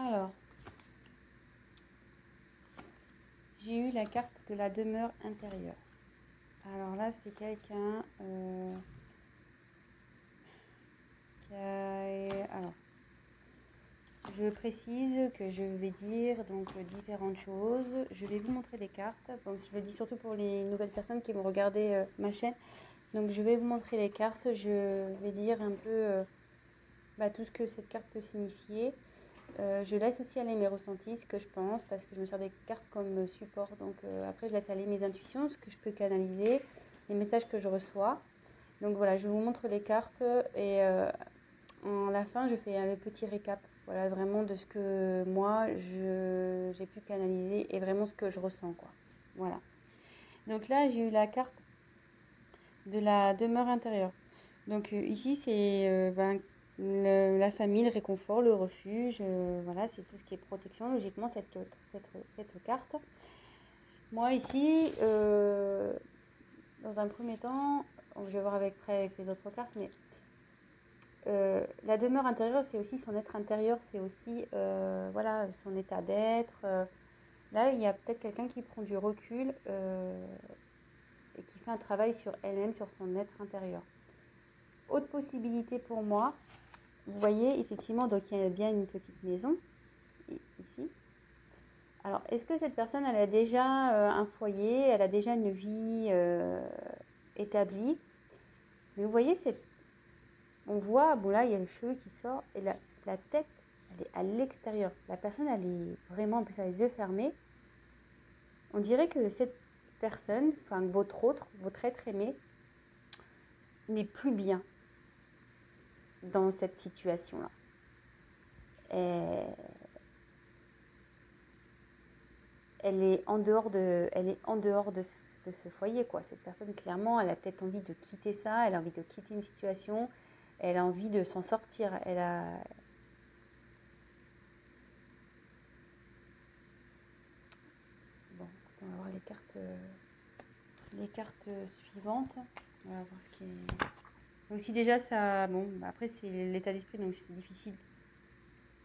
Alors, j'ai eu la carte de la demeure intérieure. Alors là, c'est quelqu'un qui a... Alors, je précise que je vais dire donc différentes choses. Je vais vous montrer les cartes. Donc, je le dis surtout pour les nouvelles personnes qui vont regarder ma chaîne. Donc, je vais vous montrer les cartes. Je vais dire un peu tout ce que cette carte peut signifier. Je laisse aussi aller mes ressentis, ce que je pense, parce que je me sers des cartes comme support. Donc après, je laisse aller mes intuitions, ce que je peux canaliser, les messages que je reçois. Donc voilà, je vous montre les cartes et en la fin, je fais un petit récap. Voilà, vraiment de ce que moi, j'ai pu canaliser et vraiment ce que je ressens, quoi. Voilà. Donc là, j'ai eu la carte de la demeure intérieure. Donc ici, c'est la famille, le réconfort, le refuge. Voilà, c'est tout ce qui est protection, logiquement, cette carte. Moi, ici, dans un premier temps, je vais voir avec les autres cartes, mais la demeure intérieure, c'est aussi son être intérieur, c'est aussi voilà, son état d'être. Là, il y a peut-être quelqu'un qui prend du recul et qui fait un travail sur elle-même, sur son être intérieur. Autre possibilité pour moi, vous voyez, effectivement, donc il y a bien une petite maison, ici. Alors, est-ce que cette personne, elle a déjà un foyer, elle a déjà une vie établie? Mais vous voyez, on voit, bon là, il y a le cheveu qui sort, et la tête, elle est à l'extérieur. La personne, elle est vraiment, en plus, elle a les yeux fermés. On dirait que cette personne, enfin, votre être aimé, n'est plus bien dans cette situation-là. Elle est en dehors de ce foyer, quoi. Cette personne, clairement, elle a peut-être envie de quitter ça, elle a envie de quitter une situation, elle a envie de s'en sortir. Bon, on va voir les cartes suivantes. On va voir ce qui est... Aussi déjà, ça... Bon, après, c'est l'état d'esprit, donc c'est difficile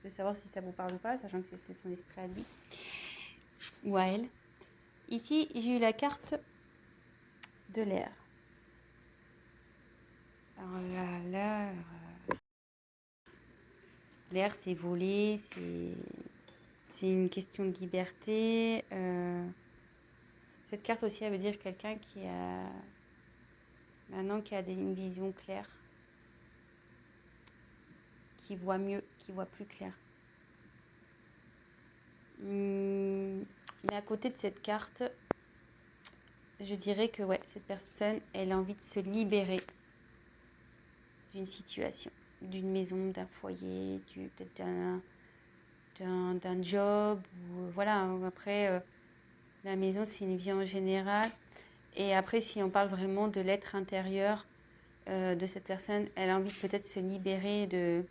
de savoir si ça vous parle ou pas, sachant que c'est son esprit à lui ou à elle. Ici, j'ai eu la carte de l'air. Alors là, l'air, c'est voler, c'est une question de liberté. Cette carte aussi, elle veut dire quelqu'un qui a maintenant une vision claire, qui voit mieux, qui voit plus clair. Mais à côté de cette carte, je dirais que ouais, cette personne, elle a envie de se libérer d'une situation, d'une maison, d'un foyer, peut-être d'un job. Ou, voilà, après, la maison, c'est une vie en général. Et après, si on parle vraiment de l'être intérieur de cette personne, elle a envie de peut-être se libérer de,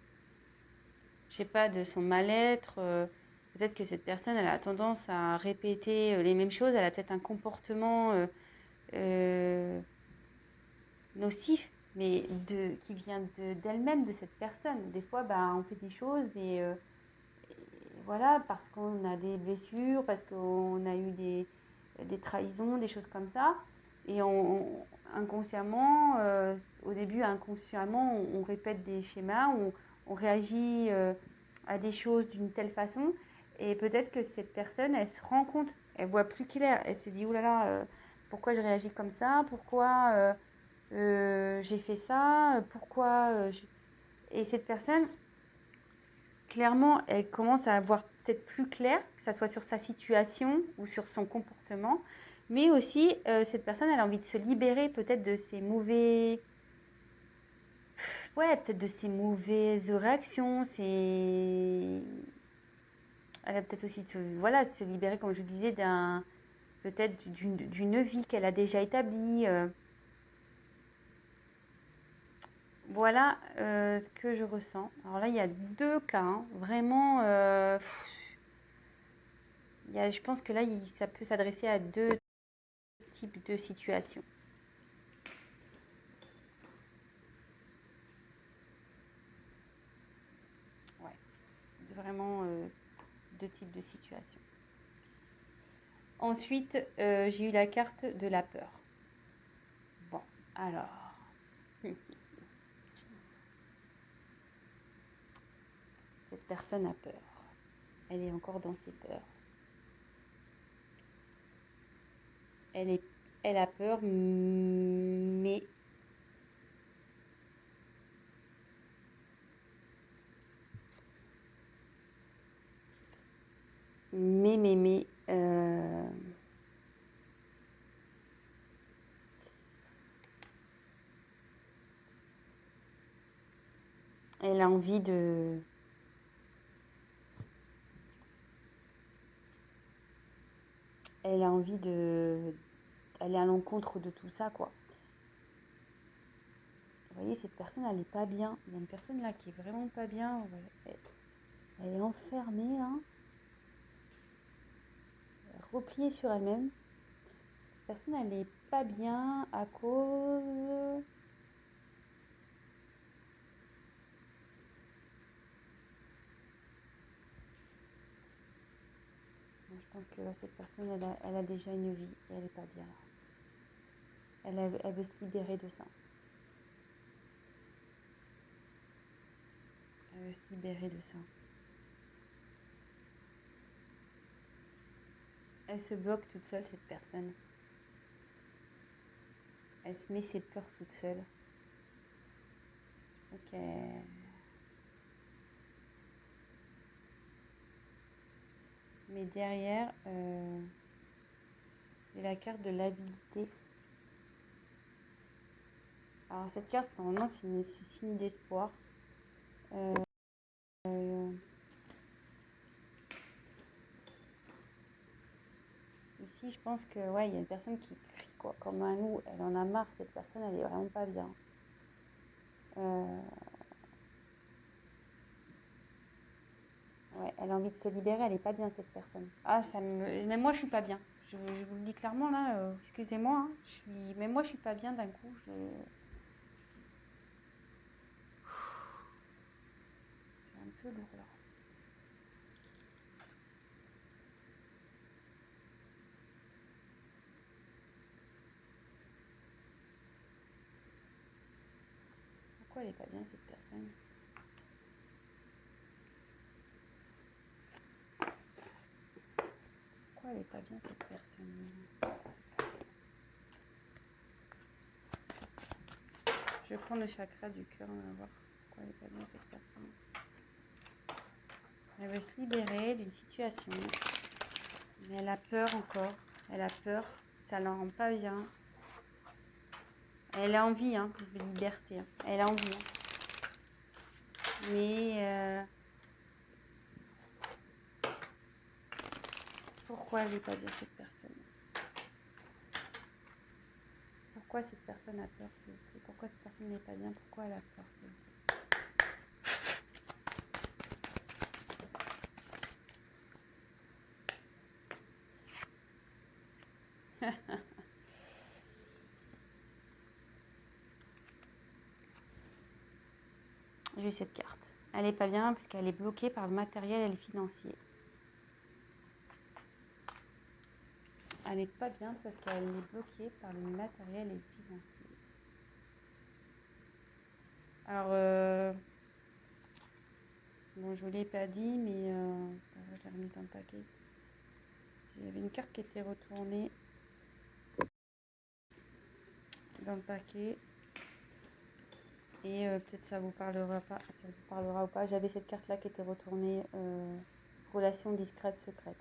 je sais pas, de son mal-être. Peut-être que cette personne, elle a tendance à répéter les mêmes choses. Elle a peut-être un comportement nocif, mais qui vient d'elle-même, de cette personne. Des fois, on fait des choses et voilà, parce qu'on a des blessures, parce qu'on a eu des trahisons, des choses comme ça. Et inconsciemment, au début, inconsciemment, on répète des schémas, on réagit à des choses d'une telle façon. Et peut-être que cette personne, elle se rend compte, elle voit plus clair. Elle se dit, oh là là, pourquoi je réagis comme ça? Pourquoi j'ai fait ça? Et cette personne, clairement, elle commence à voir peut-être plus clair, que ça soit sur sa situation ou sur son comportement. Mais aussi, cette personne, elle a envie de se libérer peut-être de ses mauvaises réactions. Elle a peut-être aussi de se libérer, comme je vous disais, peut-être d'une vie qu'elle a déjà établie. Voilà ce que je ressens. Alors là, il y a deux cas, hein, vraiment. Je pense que là, ça peut s'adresser à deux types de situations. Ouais, vraiment deux types de situations. Ensuite, j'ai eu la carte de la peur. Bon, alors. Cette personne a peur. Elle est encore dans ses peurs. Elle a peur, mais elle a envie de... Elle a envie de... Elle est à l'encontre de tout ça, quoi. Vous voyez, cette personne, elle n'est pas bien. Il y a une personne là qui est vraiment pas bien. Elle est enfermée, hein. Repliée sur elle-même. Cette personne, elle n'est pas bien à cause... Je pense que là, cette personne, elle a déjà une vie et elle n'est pas bien là. Elle veut se libérer de ça. Elle veut se libérer de ça. Elle se bloque toute seule, cette personne. Elle se met ses peurs toute seule. Je pense qu'elle... Mais derrière, j'ai la carte de l'habilité. Alors cette carte, normalement, c'est signe d'espoir. Ici, je pense que ouais, il y a une personne qui crie quoi, comme un loup. Elle en a marre, cette personne, elle est vraiment pas bien. Ouais, elle a envie de se libérer, elle est pas bien cette personne. Ah, même moi, je suis pas bien. Je vous le dis clairement là. Excusez-moi, hein, même moi, je suis pas bien d'un coup. C'est un peu lourd là. Pourquoi elle est pas bien cette personne? Pourquoi elle est pas bien cette personne? Je vais prendre le chakra du cœur, on va voir pourquoi elle est pas bien cette personne. Elle veut se libérer d'une situation, mais elle a peur encore. Elle a peur, ça ne la rend pas bien. Elle a envie de liberté, elle a envie. Mais pourquoi elle n'est pas bien cette personne? Pourquoi cette personne a peur? Pourquoi cette personne n'est pas bien? Pourquoi elle a peur? J'ai eu cette carte. Elle n'est pas bien parce qu'elle est bloquée par le matériel et le financier. Elle n'est pas bien parce qu'elle est bloquée par le matériel et le financier. Alors, bon, je ne vous l'ai pas dit, mais je l'ai remise dans le paquet. J'avais une carte qui était retournée dans le paquet. Et peut-être ça vous parlera pas, ça vous parlera ou pas. J'avais cette carte là qui était retournée, relation discrète secrète.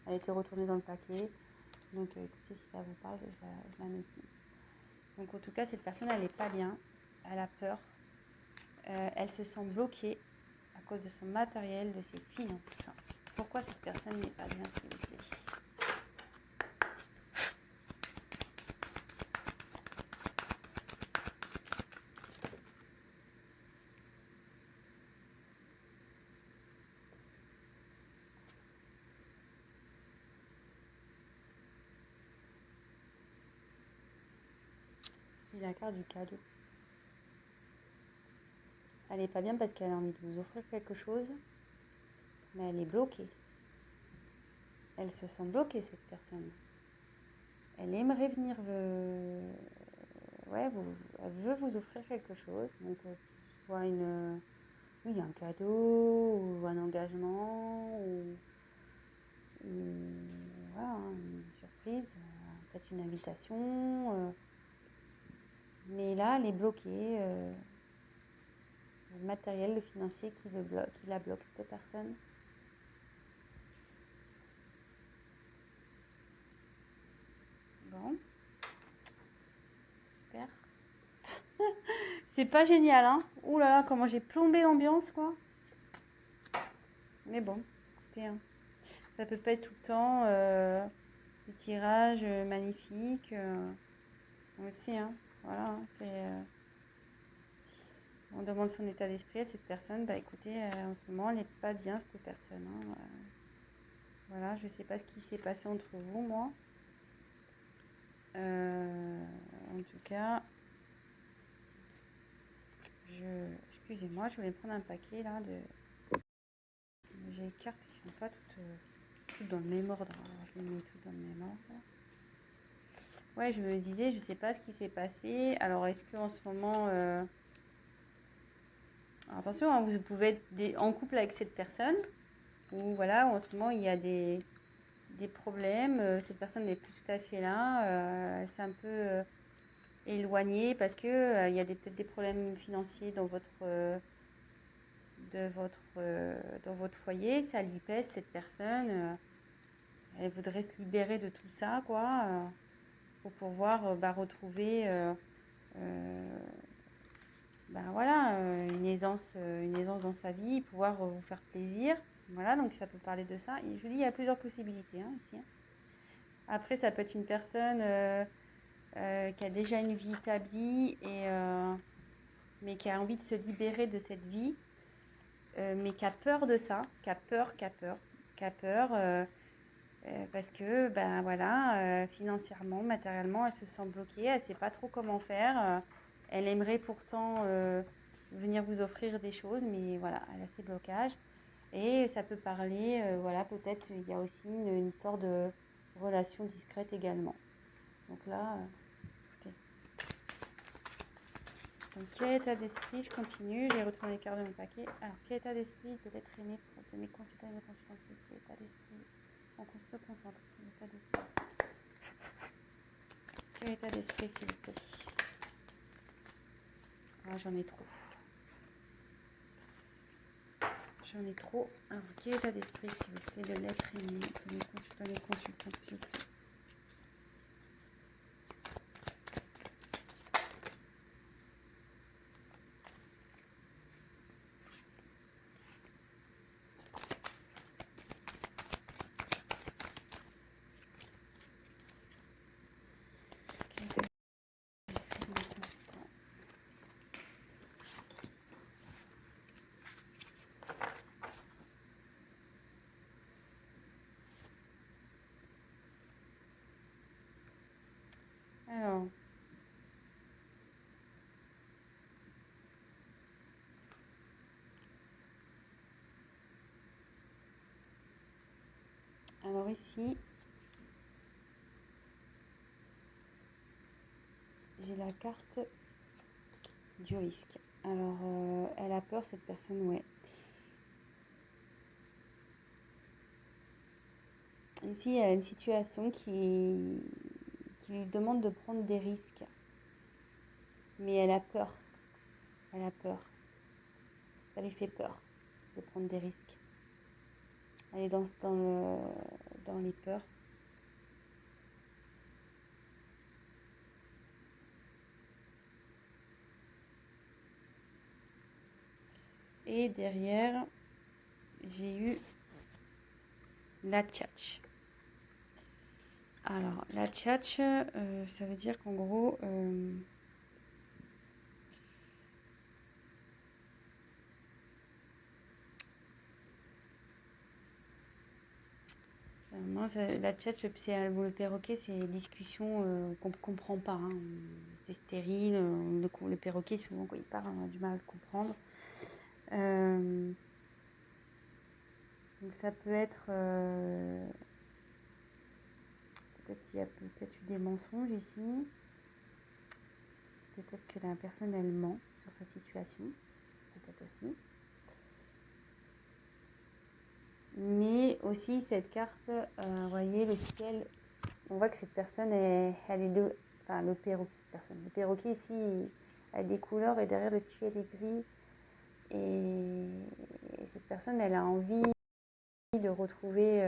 Elle était retournée dans le paquet. Donc écoutez, si ça vous parle, je la mets ici. Donc en tout cas, cette personne, elle n'est pas bien. Elle a peur. Elle se sent bloquée à cause de son matériel, de ses finances. Pourquoi cette personne n'est pas bien, s'il vous plaît? J'ai la carte du cadeau. Elle n'est pas bien parce qu'elle a envie de vous offrir quelque chose, mais elle est bloquée. elle se sent bloquée, cette personne. Elle aimerait venir, ouais, elle veut vous offrir quelque chose, donc soit oui, un cadeau, ou un engagement, ou voilà, une surprise, peut-être une invitation, mais là, elle est bloquée. Le matériel, le financier qui la bloque, cette personne. Bon, super. C'est pas génial, hein. Ouh là là, comment j'ai plombé l'ambiance, quoi. Mais bon, écoutez, hein, ça peut pas être tout le temps des tirages magnifiques. Aussi, hein. Voilà, on demande son état d'esprit à cette personne. Bah écoutez, en ce moment, elle n'est pas bien, cette personne. Hein. Voilà, je sais pas ce qui s'est passé entre vous, moi. En tout cas, excusez-moi, je voulais prendre un paquet là de. J'ai les cartes qui sont pas toutes dans le même ordre. Alors, je les mets toutes dans le même ordre. Ouais, je me disais, je sais pas ce qui s'est passé. Alors, est-ce qu'en ce moment, attention, hein, vous pouvez être en couple avec cette personne, ou voilà, en ce moment il y a des problèmes. Cette personne n'est plus tout à fait là. Elle s'est un peu éloignée parce que il y a peut-être des problèmes financiers dans dans votre foyer. Ça lui pèse, cette personne. Elle voudrait se libérer de tout ça, quoi, pour pouvoir retrouver voilà, une aisance dans sa vie, pouvoir vous faire plaisir. Voilà, donc ça peut parler de ça. Et je vous dis, il y a plusieurs possibilités ici. Après, ça peut être une personne qui a déjà une vie établie, mais qui a envie de se libérer de cette vie, mais qui a peur de ça, qui a peur, parce que voilà, financièrement, matériellement, elle se sent bloquée, elle ne sait pas trop comment faire. Elle aimerait pourtant venir vous offrir des choses, mais voilà, elle a ses blocages. Et ça peut parler, voilà, peut-être il y a aussi une histoire de relation discrète également. Donc là, écoutez. Donc quel état d'esprit, je continue, j'ai retourné les cartes de mon paquet. Alors quel état d'esprit peut être aimé pour mes consultants et mes consultantes, quel état d'esprit, on se concentre, quel état d'esprit. Quel état d'esprit, s'il vous plaît. Ah, j'en ai trop. J'en ai trop. Alors, quel état d'esprit, s'il vous plaît, de l'être aimé, de mes consultants et mes consultantes, s'il vous plaît. Quel état d'esprit de mes consultants. Alors ici, j'ai la carte du risque. Alors, elle a peur, cette personne, ouais. Ici, il y a une situation qui lui demande de prendre des risques. Mais elle a peur. Elle a peur. Ça lui fait peur de prendre des risques. Elle est dans les peurs. Et derrière, j'ai eu la tchatch. Alors, la tchatch, ça veut dire qu'en gros, moi, la tchatch, le perroquet, c'est des discussions qu'on ne comprend pas. Hein. C'est stérile. Le perroquet, souvent, quand il parle, on a du mal à le comprendre. Donc, ça peut être Peut-être qu'il y a peut-être eu des mensonges ici. Peut-être que la personne, elle ment sur sa situation. Peut-être aussi. Mais aussi, cette carte, vous voyez, le ciel, on voit que cette personne, elle est de... Enfin, le perroquet, personne. Le perroquet, ici, a des couleurs et derrière le ciel est gris. Et cette personne, elle a envie de retrouver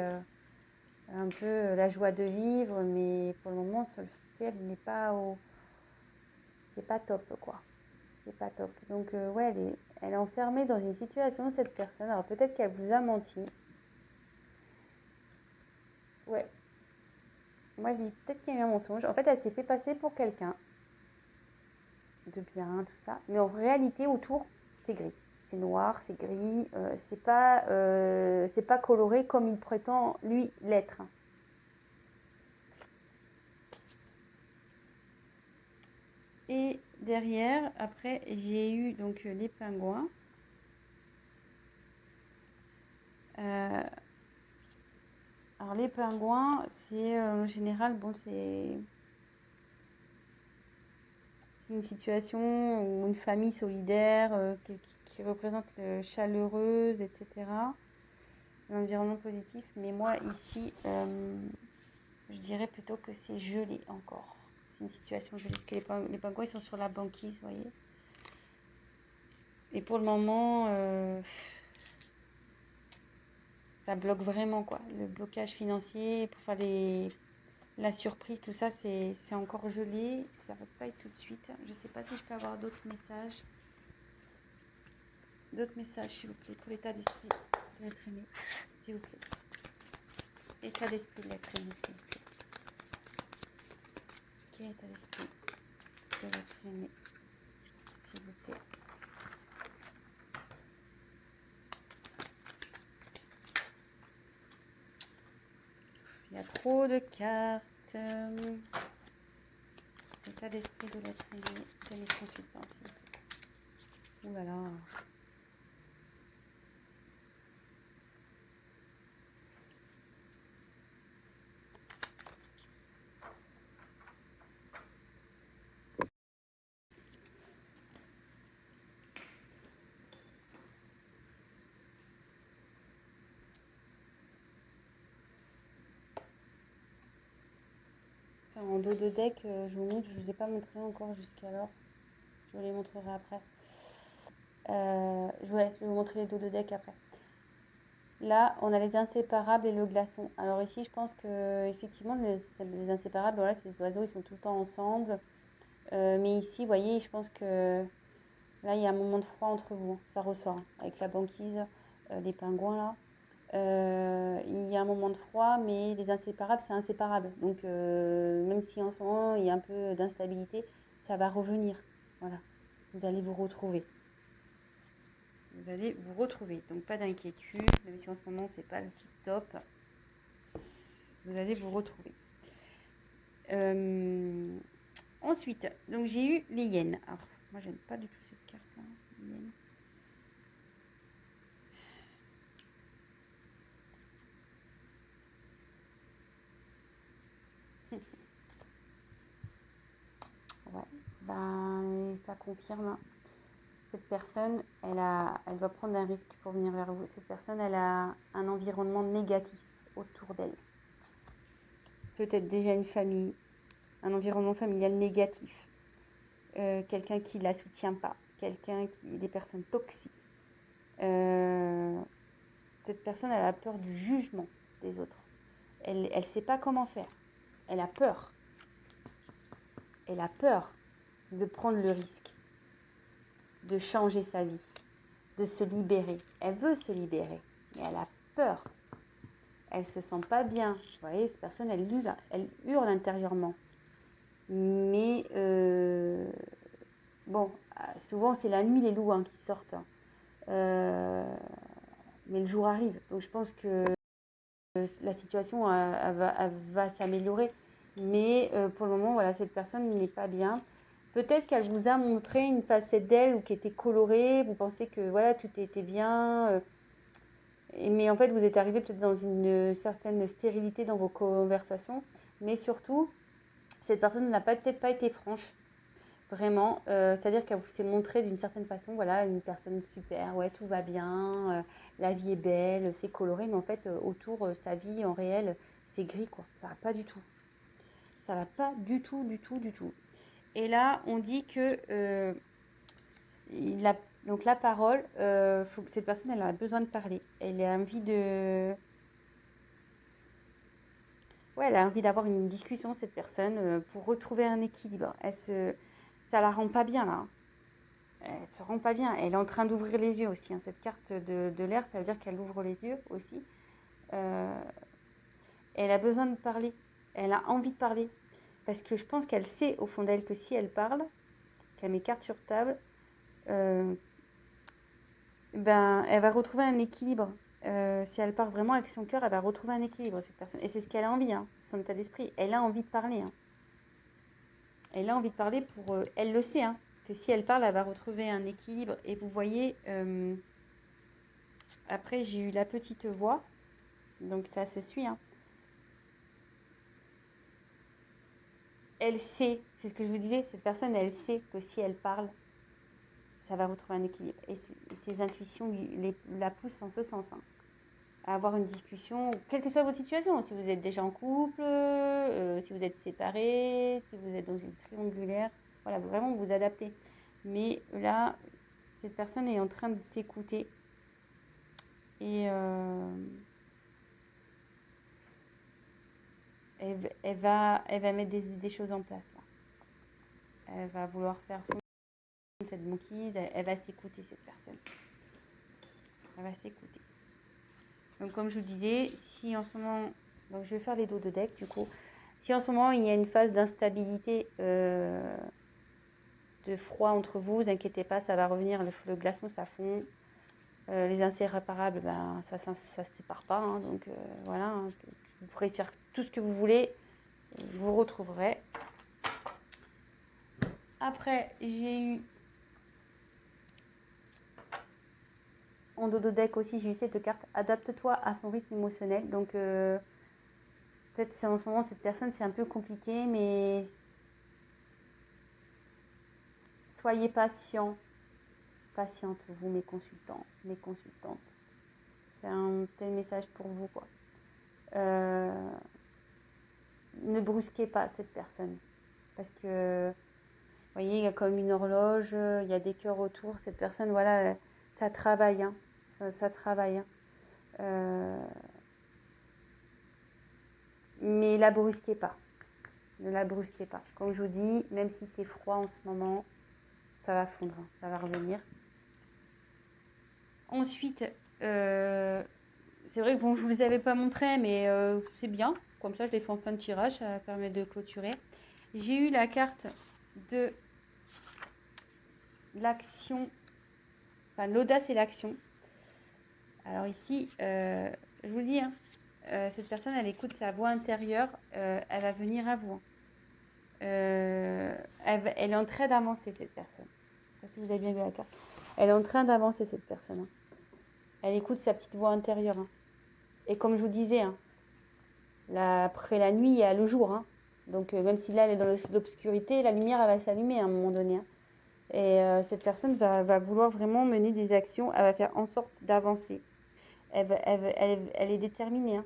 un peu la joie de vivre, mais pour le moment, le ciel n'est pas au... C'est pas top, quoi. C'est pas top. Donc, ouais, elle est enfermée dans une situation, cette personne. Alors, peut-être qu'elle vous a menti. Ouais. Moi, je dis peut-être qu'il y a eu un mensonge. En fait, elle s'est fait passer pour quelqu'un de bien, tout ça. Mais en réalité, autour, c'est gris. C'est noir, c'est gris. C'est pas coloré comme il prétend, lui, l'être. Et derrière, après, j'ai eu donc les pingouins. Alors, les pingouins, c'est en général, bon, c'est une situation ou une famille solidaire qui représente le chaleureuse, etc. L'environnement positif. Mais moi, ici, je dirais plutôt que c'est gelé encore. C'est une situation gelée. Parce que les pingouins, ils sont sur la banquise, vous voyez. Et pour le moment, ça bloque vraiment, quoi. Le blocage financier pour faire la surprise, tout ça, c'est encore gelé. Ça ne va pas être tout de suite. Je ne sais pas si je peux avoir d'autres messages. D'autres messages, s'il vous plaît, pour l'état d'esprit de l'être aimé, s'il vous plaît. État d'esprit de l'être aimé, s'il vous plaît. Quel état d'esprit de l'être aimé, s'il vous plaît. Il y a trop de cartes. État d'esprit de l'être aimé de mes consultants, s'il vous plaît. Ouh là là. En dos de deck, je vous montre, je ne vous ai pas montré encore jusqu'alors. Je vous les montrerai après. Je vais vous montrer les dos de deck après. Là, on a les inséparables et le glaçon. Alors ici, je pense que effectivement, les inséparables, voilà, ces oiseaux, ils sont tout le temps ensemble. Mais ici, vous voyez, je pense que là, il y a un moment de froid entre vous. Hein. Ça ressort hein, avec la banquise, les pingouins là. Il y a un moment de froid, mais les inséparables, c'est inséparable. Donc, même si en ce moment, il y a un peu d'instabilité, ça va revenir. Voilà, vous allez vous retrouver. Vous allez vous retrouver. Donc, pas d'inquiétude, même si en ce moment, c'est pas le tip top. Vous allez vous retrouver. Ensuite, donc j'ai eu les hyènes. Alors, moi, j'aime pas du tout cette carte, hein, les hyènes. Ouais, ben, ça confirme. Cette personne, elle va prendre un risque pour venir vers vous. Cette personne, elle a un environnement négatif autour d'elle. Peut-être déjà une famille, un environnement familial négatif. Quelqu'un qui ne la soutient pas. Des personnes toxiques. Cette personne, elle a peur du jugement des autres. Elle ne sait pas comment faire. Elle a peur. Elle a peur de prendre le risque, de changer sa vie, de se libérer. Elle veut se libérer, mais elle a peur. Elle se sent pas bien. Vous voyez, cette personne, elle hurle intérieurement. Mais bon, souvent c'est la nuit les loups hein, qui sortent. Mais le jour arrive. Donc je pense que la situation elle va s'améliorer. Mais pour le moment, voilà, cette personne n'est pas bien. Peut-être qu'elle vous a montré une facette d'elle ou qui était colorée. Vous pensez que voilà, tout était bien. Mais en fait, vous êtes arrivé peut-être dans une certaine stérilité dans vos conversations. Mais surtout, cette personne n'a peut-être pas été franche. Vraiment, c'est-à-dire qu'elle s'est montrée d'une certaine façon, voilà, une personne super, ouais, tout va bien, la vie est belle, c'est coloré, mais en fait, autour, sa vie en réel, c'est gris, quoi. Ça va pas du tout. Ça va pas du tout, du tout, du tout. Et là, on dit que donc la parole, faut que cette personne, elle a besoin de parler. Elle a envie de... Ouais, elle a envie d'avoir une discussion, cette personne, pour retrouver un équilibre. Ça la rend pas bien, là. Elle se rend pas bien. Elle est en train d'ouvrir les yeux aussi. Cette carte de l'air, ça veut dire qu'elle ouvre les yeux aussi. Elle a besoin de parler. Elle a envie de parler. Parce que je pense qu'elle sait au fond d'elle que si elle parle, qu'elle met carte sur table, elle va retrouver un équilibre. Si elle part vraiment avec son cœur, elle va retrouver un équilibre, cette personne. Et c'est ce qu'elle a envie, c'est son état d'esprit. Elle a envie de parler. Elle a envie de parler pour... elle le sait, que si elle parle, elle va retrouver un équilibre. Et vous voyez, après j'ai eu la petite voix, donc ça se suit. Elle sait, c'est ce que je vous disais, cette personne, elle sait que si elle parle, ça va retrouver un équilibre. Et ses intuitions la poussent en ce sens. À avoir une discussion, quelle que soit votre situation, si vous êtes déjà en couple, si vous êtes séparés, si vous êtes dans une triangulaire, voilà, vraiment vous adaptez. Mais là, cette personne est en train de s'écouter et elle va mettre des choses en place. Là. Elle va vouloir faire fondre cette banquise, elle va s'écouter, cette personne. Elle va s'écouter. Donc comme je vous disais, si en ce moment, donc je vais faire les dos de deck du coup, si en ce moment il y a une phase d'instabilité, de froid entre vous, vous inquiétez pas, ça va revenir, le glaçon ça fond, les inséparables, ça se sépare pas, donc voilà, vous pourrez faire tout ce que vous voulez, vous retrouverez. Après j'ai eu en dos de deck aussi, j'ai eu cette carte, adapte-toi à son rythme émotionnel, donc peut-être en ce moment cette personne c'est un peu compliqué, mais soyez patiente, vous mes consultants, mes consultantes. C'est un tel message pour vous, quoi. Ne brusquez pas cette personne. Parce que, vous voyez, il y a comme une horloge, il y a des cœurs autour. Cette personne, voilà, ça travaille. Ça travaille. Mais la brusquez pas. Ne la brusquez pas. Comme je vous dis, même si c'est froid en ce moment, ça va fondre, ça va revenir. Ensuite, c'est vrai que bon, je vous avais pas montré, mais c'est bien. Comme ça, je l'ai fait en fin de tirage, ça permet de clôturer. J'ai eu la carte de l'action, enfin l'audace et l'action. Alors ici, je vous dis, cette personne, elle écoute sa voix intérieure, elle va venir à vous. Elle est en train d'avancer, cette personne. Je ne sais pas si vous avez bien vu la carte. Elle est en train d'avancer, cette personne. Elle écoute sa petite voix intérieure. Et comme je vous disais, après la nuit, il y a le jour. Donc même si là, elle est dans l'obscurité, la lumière, elle va s'allumer à un moment donné. Et cette personne va vouloir vraiment mener des actions. Elle va faire en sorte d'avancer. Elle est déterminée.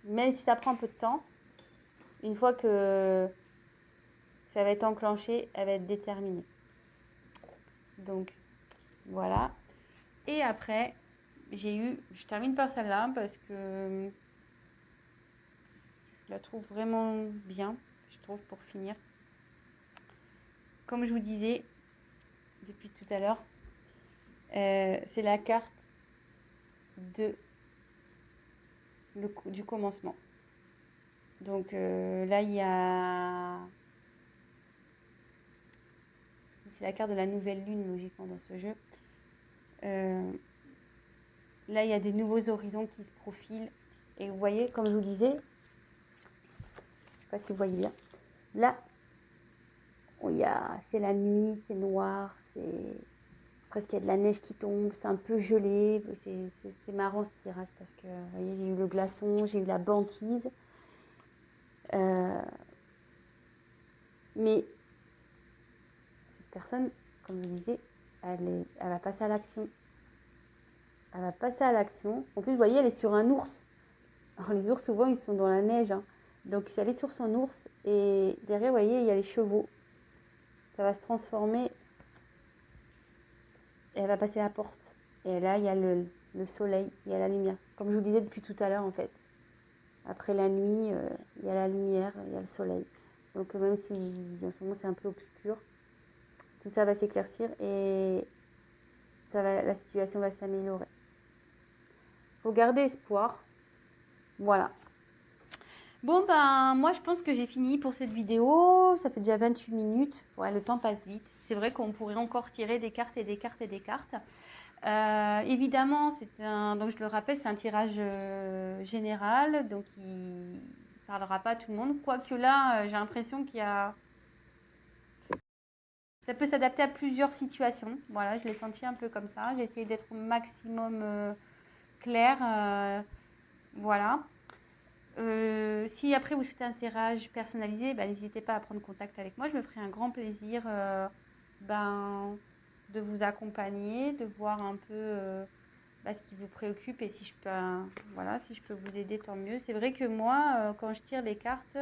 Même si ça prend un peu de temps, une fois que ça va être enclenché, elle va être déterminée. Donc, voilà. Et après, je termine par celle-là parce que je la trouve vraiment bien, je trouve, pour finir. Comme je vous disais depuis tout à l'heure, c'est la carte du commencement. Donc là, il y a... C'est la carte de la nouvelle lune, logiquement, dans ce jeu. Là, il y a des nouveaux horizons qui se profilent. Et vous voyez, comme je vous disais, je ne sais pas si vous voyez bien, là, c'est la nuit, c'est noir, Presque il y a de la neige qui tombe, c'est un peu gelé. C'est marrant ce tirage parce que, vous voyez, j'ai eu le glaçon, j'ai eu la banquise. Mais cette personne, comme je disais, elle va passer à l'action. Elle va passer à l'action. En plus, vous voyez, elle est sur un ours. Alors, les ours, souvent, ils sont dans la neige. Hein. Donc, elle est sur son ours. Et derrière, vous voyez, il y a les chevaux. Ça va se transformer. Et elle va passer la porte. Et là, il y a le soleil, il y a la lumière. Comme je vous disais depuis tout à l'heure, en fait. Après la nuit, il y a la lumière, il y a le soleil. Donc, même si en ce moment, c'est un peu obscur, tout ça va s'éclaircir et la situation va s'améliorer. Il faut garder espoir. Voilà. Bon, ben, moi, je pense que j'ai fini pour cette vidéo. Ça fait déjà 28 minutes. Ouais, le temps passe vite. C'est vrai qu'on pourrait encore tirer des cartes et des cartes et des cartes. Évidemment, donc je le rappelle, c'est un tirage général. Donc, il ne parlera pas à tout le monde. Quoique là, j'ai l'impression ça peut s'adapter à plusieurs situations. Voilà, je l'ai senti un peu comme ça. J'ai essayé d'être au maximum claire. Voilà. Si après vous souhaitez un tirage personnalisé, n'hésitez pas à prendre contact avec moi. Je me ferai un grand plaisir de vous accompagner, de voir un peu ce qui vous préoccupe et si je peux vous aider, tant mieux. C'est vrai que moi, quand je tire les cartes,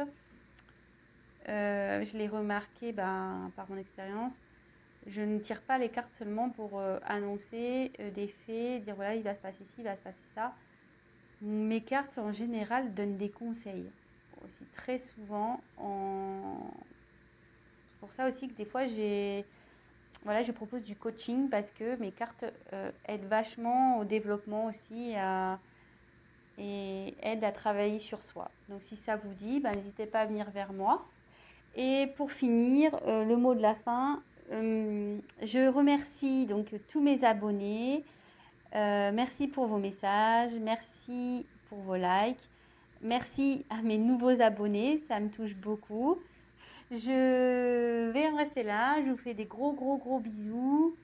je l'ai remarqué par mon expérience, je ne tire pas les cartes seulement pour annoncer des faits, dire voilà, il va se passer ci, il va se passer ça. Mes cartes en général donnent des conseils aussi très souvent. C'est pour ça aussi que des fois je propose du coaching parce que mes cartes aident vachement au développement aussi et aident à travailler sur soi. Donc si ça vous dit, n'hésitez pas à venir vers moi. Et pour finir, le mot de la fin, je remercie donc tous mes abonnés. Merci pour vos messages, merci pour vos likes, merci à mes nouveaux abonnés, ça me touche beaucoup. Je vais en rester là, je vous fais des gros bisous.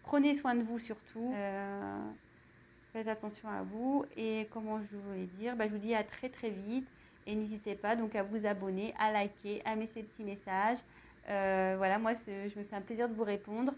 Prenez soin de vous surtout. Faites attention à vous. Et comment je voulais dire, je vous dis à très vite. Et n'hésitez pas donc à vous abonner, à liker, à mettre ces petits messages. Voilà, moi je me fais un plaisir de vous répondre.